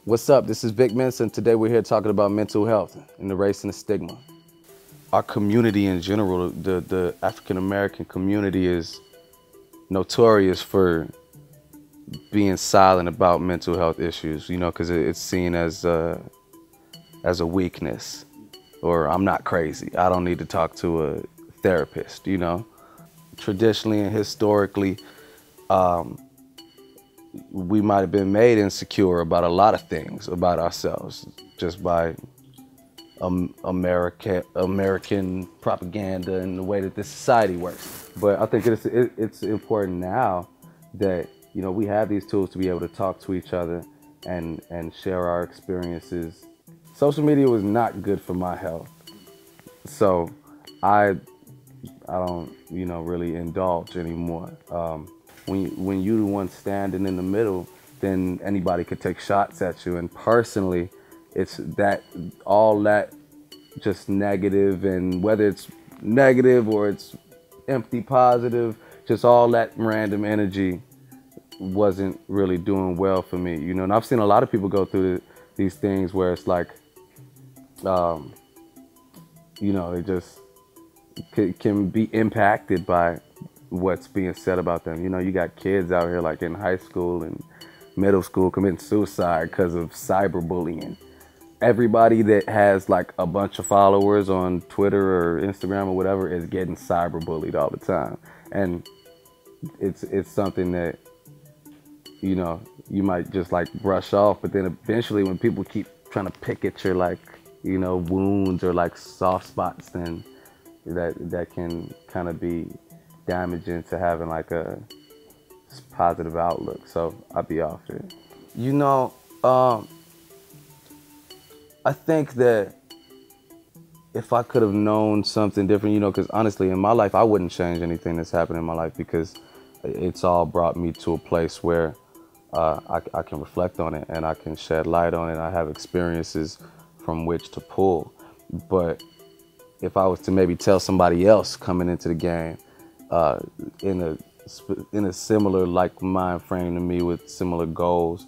What's up? This is Vic Mensa, and today we're here talking about mental health and the race and the stigma. Our community in general, the African-American community, is notorious for being silent about mental health issues, you know, because it's seen as a weakness, or I'm not crazy, I don't need to talk to a therapist, you know. Traditionally and historically, we might have been made insecure about a lot of things about ourselves just by American propaganda and the way that this society works. But I think it's important now that, you know, we have these tools to be able to talk to each other and share our experiences. Social media was not good for my health, so I don't, you know, really indulge anymore. When you're the one standing in the middle, then anybody could take shots at you. And personally, it's that all that just negative, and whether it's negative or it's empty positive, just all that random energy wasn't really doing well for me, you know. And I've seen a lot of people go through these things where it's like, you know, it just can be impacted by what's being said about them. You know, you got kids out here like in high school and middle school committing suicide because of cyberbullying. Everybody that has like a bunch of followers on Twitter or Instagram or whatever is getting cyberbullied all the time. And it's something that, you know, you might just like brush off, but then eventually when people keep trying to pick at your, like, you know, wounds or like soft spots, then that can kind of be damaging to having like a positive outlook. So I'll be off it. You know, I think that if I could have known something different, you know, because honestly in my life I wouldn't change anything that's happened in my life, because it's all brought me to a place where I can reflect on it and I can shed light on it. I have experiences from which to pull. But if I was to maybe tell somebody else coming into the game in a similar like mind frame to me with similar goals,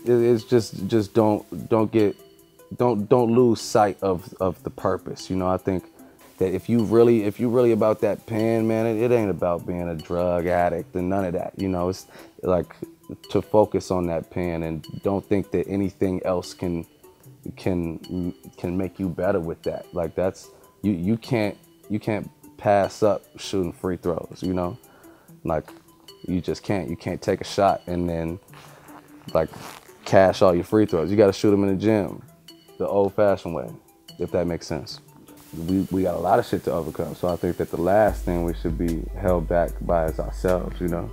it's just don't lose sight of the purpose. You know, I think that if you really about that pen, man, it ain't about being a drug addict and none of that. You know, it's like to focus on that pen and don't think that anything else can make you better with that. Like that's you can't pass up shooting free throws, you know? Like you just can't. You can't take a shot and then like cash all your free throws. You got to shoot them in the gym, the old-fashioned way, if that makes sense. We got a lot of shit to overcome, so I think that the last thing we should be held back by is ourselves, you know?